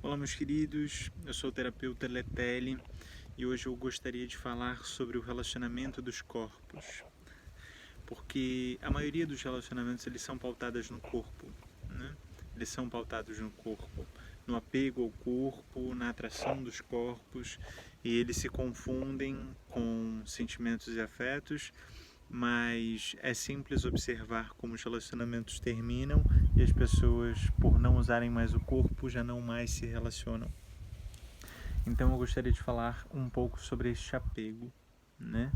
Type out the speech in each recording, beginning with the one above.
Olá, meus queridos, eu sou o terapeuta Leteli e hoje eu gostaria de falar sobre o relacionamento dos corpos, porque a maioria dos relacionamentos eles são pautados no corpo, né? Eles são pautados no corpo, no apego ao corpo, na atração dos corpos, e eles se confundem com sentimentos e afetos, mas é simples observar como os relacionamentos terminam e as pessoas, por não usarem mais o corpo, já não mais se relacionam. Então eu gostaria de falar um pouco sobre este apego, né?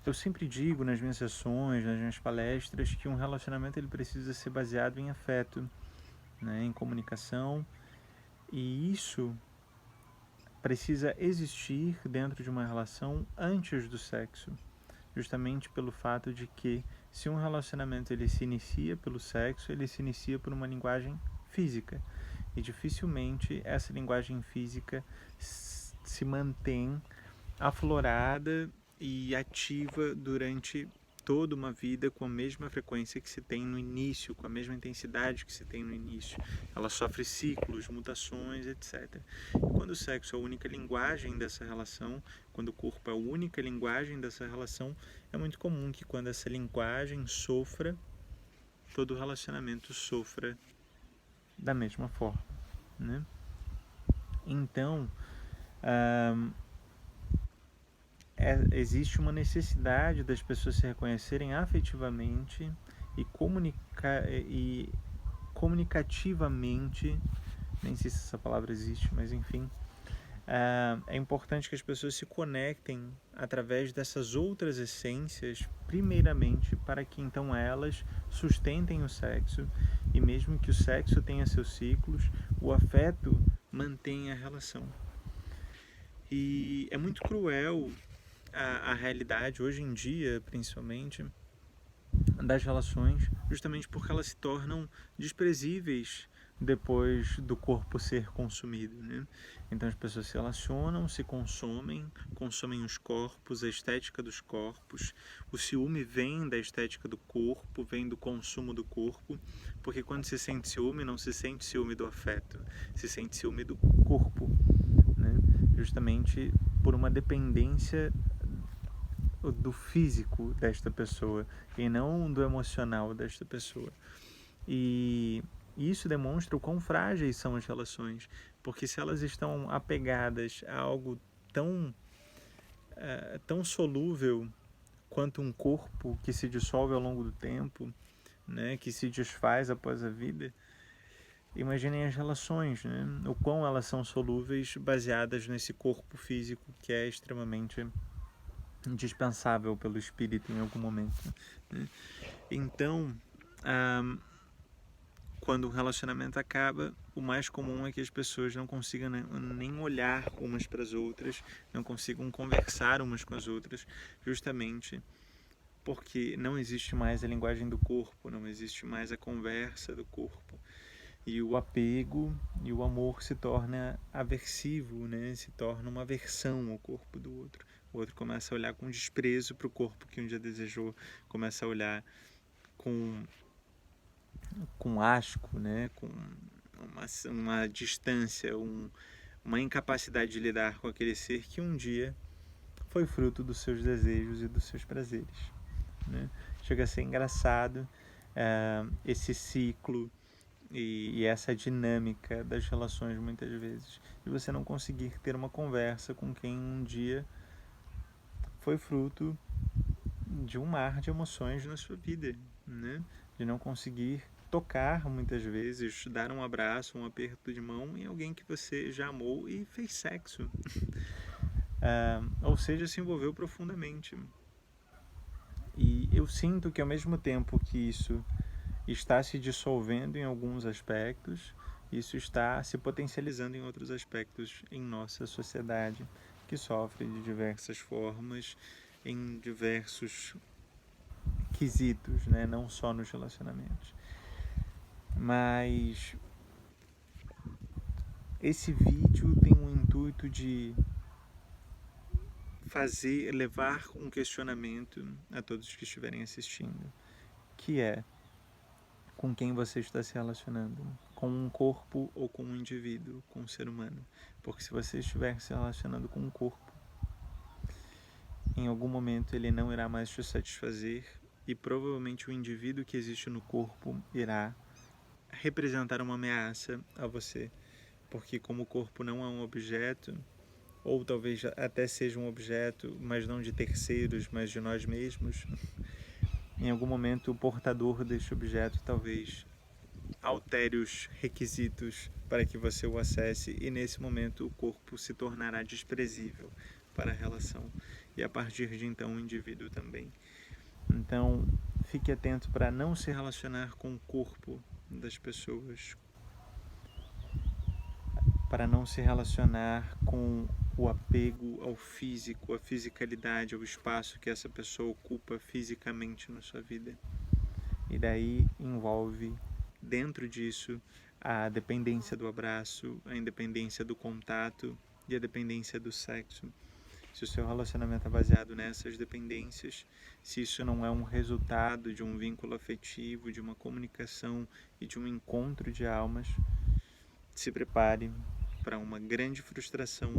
Eu sempre digo nas minhas sessões, nas minhas palestras, que um relacionamento ele precisa ser baseado em afeto, né? Em comunicação, e isso precisa existir dentro de uma relação antes do sexo, justamente pelo fato de que se um relacionamento ele se inicia pelo sexo, ele se inicia por uma linguagem física, e dificilmente essa linguagem física se mantém aflorada e ativa durante toda uma vida com a mesma frequência que se tem no início, com a mesma intensidade que se tem no início. Ela sofre ciclos, mutações, etc. E quando o sexo é a única linguagem dessa relação, quando o corpo é a única linguagem dessa relação, é muito comum que quando essa linguagem sofra, todo relacionamento sofra da mesma forma, né? Então, existe uma necessidade das pessoas se reconhecerem afetivamente e comunicativamente, nem sei se essa palavra existe, mas enfim, é importante que as pessoas se conectem através dessas outras essências, primeiramente, para que então elas sustentem o sexo, e mesmo que o sexo tenha seus ciclos, o afeto mantenha a relação. E é muito cruel a realidade, hoje em dia, principalmente, das relações, justamente porque elas se tornam desprezíveis depois do corpo ser consumido, né? Então as pessoas se relacionam, se consomem os corpos, a estética dos corpos. O ciúme vem da estética do corpo, vem do consumo do corpo, porque quando se sente ciúme, não se sente ciúme do afeto, se sente ciúme do corpo, né? Justamente por uma dependência do físico desta pessoa e não do emocional desta pessoa. E isso demonstra o quão frágeis são as relações, porque se elas estão apegadas a algo tão solúvel quanto um corpo que se dissolve ao longo do tempo, né, que se desfaz após a vida, imaginem as relações, né, o quão elas são solúveis baseadas nesse corpo físico que é extremamente indispensável pelo espírito em algum momento, né? Então, quando um relacionamento acaba, o mais comum é que as pessoas não consigam nem olhar umas para as outras, não consigam conversar umas com as outras, justamente porque não existe mais a linguagem do corpo, não existe mais a conversa do corpo. E o apego e o amor se torna aversivo, né? Se torna uma aversão ao corpo do outro. O outro começa a olhar com desprezo para o corpo que um dia desejou, começa a olhar com asco, né? Com uma distância, uma incapacidade de lidar com aquele ser que um dia foi fruto dos seus desejos e dos seus prazeres, né? Chega a ser engraçado esse ciclo e essa dinâmica das relações muitas vezes, de você não conseguir ter uma conversa com quem um dia foi fruto de um mar de emoções na sua vida, né? De não conseguir tocar muitas vezes, dar um abraço, um aperto de mão em alguém que você já amou e fez sexo, ou seja, se envolveu profundamente. E eu sinto que ao mesmo tempo que isso está se dissolvendo em alguns aspectos, isso está se potencializando em outros aspectos em nossa sociedade, que sofre de diversas formas, em diversos quesitos, né? Não só nos relacionamentos. Mas esse vídeo tem o intuito de levar um questionamento a todos que estiverem assistindo, que é: com quem você está se relacionando? com um corpo ou com um indivíduo, com um ser humano. Porque se você estiver se relacionando com um corpo, em algum momento ele não irá mais te satisfazer e provavelmente o indivíduo que existe no corpo irá representar uma ameaça a você. Porque como o corpo não é um objeto, ou talvez até seja um objeto, mas não de terceiros, mas de nós mesmos, em algum momento o portador deste objeto talvez altere os requisitos para que você o acesse e nesse momento o corpo se tornará desprezível para a relação e a partir de então o indivíduo também. Então fique atento para não se relacionar com o corpo das pessoas, para não se relacionar com o apego ao físico, à fisicalidade, ao espaço que essa pessoa ocupa fisicamente na sua vida. E daí envolve, dentro disso, a dependência do abraço, a independência do contato e a dependência do sexo. Se o seu relacionamento é baseado nessas dependências, se isso não é um resultado de um vínculo afetivo, de uma comunicação e de um encontro de almas, se prepare para uma grande frustração,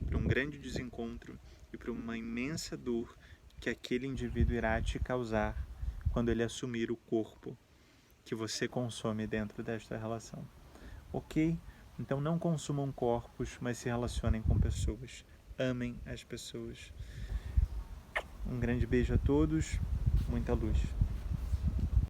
para um grande desencontro e para uma imensa dor que aquele indivíduo irá te causar quando ele assumir o corpo que você consome dentro desta relação. Ok? Então não consumam corpos, mas se relacionem com pessoas. Amem as pessoas. Um grande beijo a todos, muita luz.